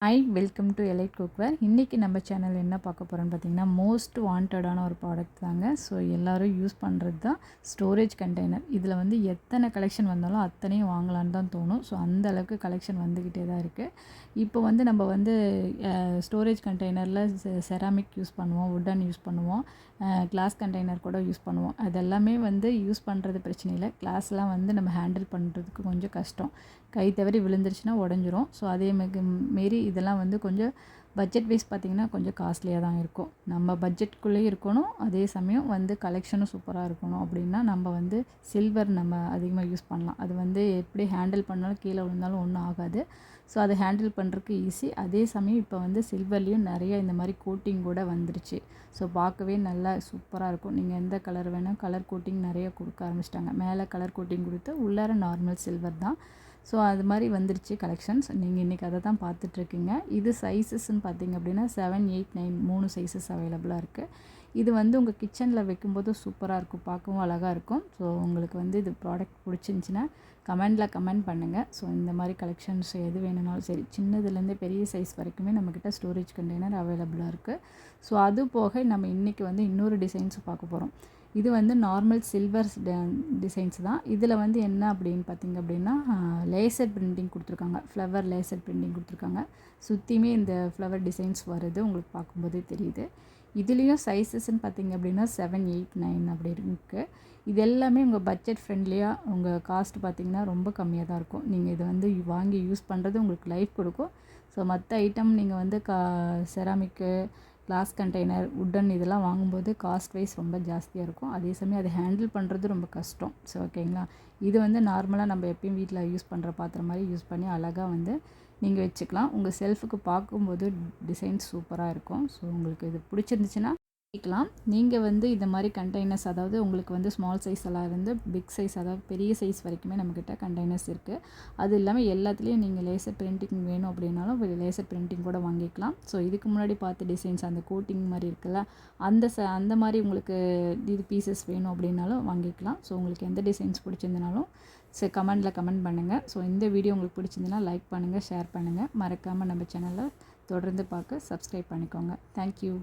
Hi welcome to elite cookware. இன்றைக்கி நம்ம channel என்ன பார்க்க போகிறோன்னு பார்த்தீங்கன்னா, மோஸ்ட் வாண்டடான ஒரு ப்ராடக்ட் தாங்க. ஸோ எல்லோரும் யூஸ் பண்ணுறது தான் ஸ்டோரேஜ் கண்டெய்னர். இதில் வந்து எத்தனை கலெக்ஷன் வந்தாலும் அத்தனையும் வாங்கலான்னு தான் தோணும். ஸோ அந்த அளவுக்கு கலெக்ஷன் வந்துக்கிட்டே தான் இருக்குது. இப்போ வந்து நம்ம வந்து ஸ்டோரேஜ் கண்டெய்னரில் செராமிக் யூஸ் பண்ணுவோம், வுட்டன் யூஸ் பண்ணுவோம், கிளாஸ் கண்டெய்னர் கூட யூஸ் பண்ணுவோம். அதெல்லாமே வந்து யூஸ் பண்ணுறது பிரச்சனை இல்லை. கிளாஸ்லாம் வந்து நம்ம ஹேண்டில் பண்ணுறதுக்கு கொஞ்சம் கஷ்டம். கை தவறி விழுந்துருச்சுன்னா உடஞ்சிரும். ஸோ அதே மாரி இதெல்லாம் வந்து கொஞ்சம் பட்ஜெட் வைஸ் பார்த்திங்கன்னா கொஞ்சம் காஸ்ட்லியாக தான் இருக்கும். நம்ம பட்ஜெட்குள்ளேயே இருக்கணும், அதே சமயம் வந்து கலெக்ஷனும் சூப்பராக இருக்கணும். அப்படின்னா நம்ம வந்து சில்வர் நம்ம அதிகமாக யூஸ் பண்ணலாம். அது வந்து எப்படி ஹேண்டில் பண்ணாலும் கீழே விழுந்தாலும் ஒன்றும் ஆகாது. ஸோ அதை ஹேண்டில் பண்ணுறதுக்கு ஈஸி. அதே சமயம் இப்போ வந்து சில்வர்லேயும் நிறைய இந்த மாதிரி கோட்டிங் கூட வந்துருச்சு. ஸோ பார்க்கவே நல்லா சூப்பராக இருக்கும். நீங்கள் எந்த கலர் வேணால் கலர் கோட்டிங் நிறைய கொடுக்க ஆரம்பிச்சிட்டாங்க. மேலே கலர் கோட்டிங் கொடுத்து உள்ளார நார்மல் சில்வர் தான். ஸோ அது மாதிரி வந்துருச்சு கலெக்ஷன்ஸ். நீங்கள் இன்றைக்கி அதை தான் பார்த்துட்ருக்கீங்க. இது சைஸஸ்ன்னு பார்த்தீங்க அப்படின்னா 7, 8, 9 3 சைஸஸ் அவைலபிளாக இருக்குது. இது வந்து உங்கள் கிச்சனில் வைக்கும்போது சூப்பராக இருக்கும், பார்க்கவும் அழகாக இருக்கும். ஸோ உங்களுக்கு வந்து இது ப்ராடக்ட் பிடிச்சிருந்துச்சின்னா கமெண்டில் கமெண்ட் பண்ணுங்கள். ஸோ இந்த மாதிரி கலெக்ஷன்ஸ் எது வேணுனாலும் சரி, சின்னதுலேருந்தே பெரிய சைஸ் வரைக்குமே நம்மக்கிட்ட ஸ்டோரேஜ் கண்டெய்னர் அவைலபிளாக இருக்குது. ஸோ அது போக நம்ம இன்றைக்கி வந்து இன்னொரு டிசைன்ஸ் பார்க்க போகிறோம். இது வந்து நார்மல் சில்வர் டிசைன்ஸ் தான். இதில் வந்து என்ன அப்படின்னு பார்த்திங்க அப்படின்னா, லேசர் பிரிண்டிங் கொடுத்துருக்காங்க, ஃப்ளவர் லேசர் பிரிண்டிங் கொடுத்துருக்காங்க. சுற்றியுமே இந்த ஃப்ளவர் டிசைன்ஸ் வருது, உங்களுக்கு பார்க்கும்போதே தெரியுது. இதுலேயும் சைஸஸ்ன்னு பார்த்திங்க அப்படின்னா 7, 8, 9 அப்படி இருக்குது. இது எல்லாமே உங்கள் பட்ஜெட் ஃப்ரெண்ட்லியாக, உங்கள் காஸ்ட் பார்த்திங்கன்னா ரொம்ப கம்மியாக தான் இருக்கும். நீங்கள் இதை வந்து வாங்கி யூஸ் பண்ணுறது உங்களுக்கு லைஃப் கொடுக்கும். ஸோ மற்ற ஐட்டம் நீங்கள் வந்து செராமிக்கு, கிளாஸ் கண்டெய்னர், வுட்டன் இதெல்லாம் வாங்கும்போது காஸ்ட் வைஸ் ரொம்ப ஜாஸ்தியாக இருக்கும். அதே சமயம் அதை ஹேண்டில் பண்ணுறது ரொம்ப கஷ்டம். ஸோ ஓகேங்களா. இது வந்து நார்மலாக நம்ம எப்பயும் வீட்டில் யூஸ் பண்ணுற பாத்திரம் மாதிரி யூஸ் பண்ணி அழகாக வந்து நீங்கள் வச்சுக்கலாம். உங்கள் செல்ஃபுக்கு பார்க்கும்போது டிசைன்ஸ் சூப்பராக இருக்கும். ஸோ உங்களுக்கு இது பிடிச்சிருந்துச்சுன்னா வாங்கிக்கலாம். நீங்கள் வந்து இந்த மாதிரி கண்டெய்னர்ஸ், அதாவது உங்களுக்கு வந்து ஸ்மால் சைஸ் எல்லாம் இருந்து பிக் சைஸ், அதாவது பெரிய சைஸ் வரைக்குமே நம்மக்கிட்ட கண்டெய்னர்ஸ் இருக்குது. அது இல்லாமல் எல்லாத்துலேயும் நீங்கள் லேசர் பிரிண்டிங் வேணும் அப்படின்னாலும் லேசர் பிரிண்டிங் கூட வாங்கிக்கலாம். ஸோ இதுக்கு முன்னாடி பார்த்த டிசைன்ஸ் அந்த கோட்டிங் மாதிரி இருக்குல்ல, அந்த மாதிரி உங்களுக்கு இது பீசஸ் வேணும் அப்படின்னாலும் வாங்கிக்கலாம். ஸோ உங்களுக்கு எந்த டிசைன்ஸ் பிடிச்சிருந்தனாலும் சரி கமெண்டில் கமெண்ட் பண்ணுங்கள். ஸோ இந்த வீடியோ உங்களுக்கு பிடிச்சிருந்துன்னா லைக் பண்ணுங்கள், ஷேர் பண்ணுங்கள். மறக்காமல் நம்ம சேனலை தொடர்ந்து பார்க்க சப்ஸ்கிரைப் பண்ணிக்கோங்க. தேங்க்யூ.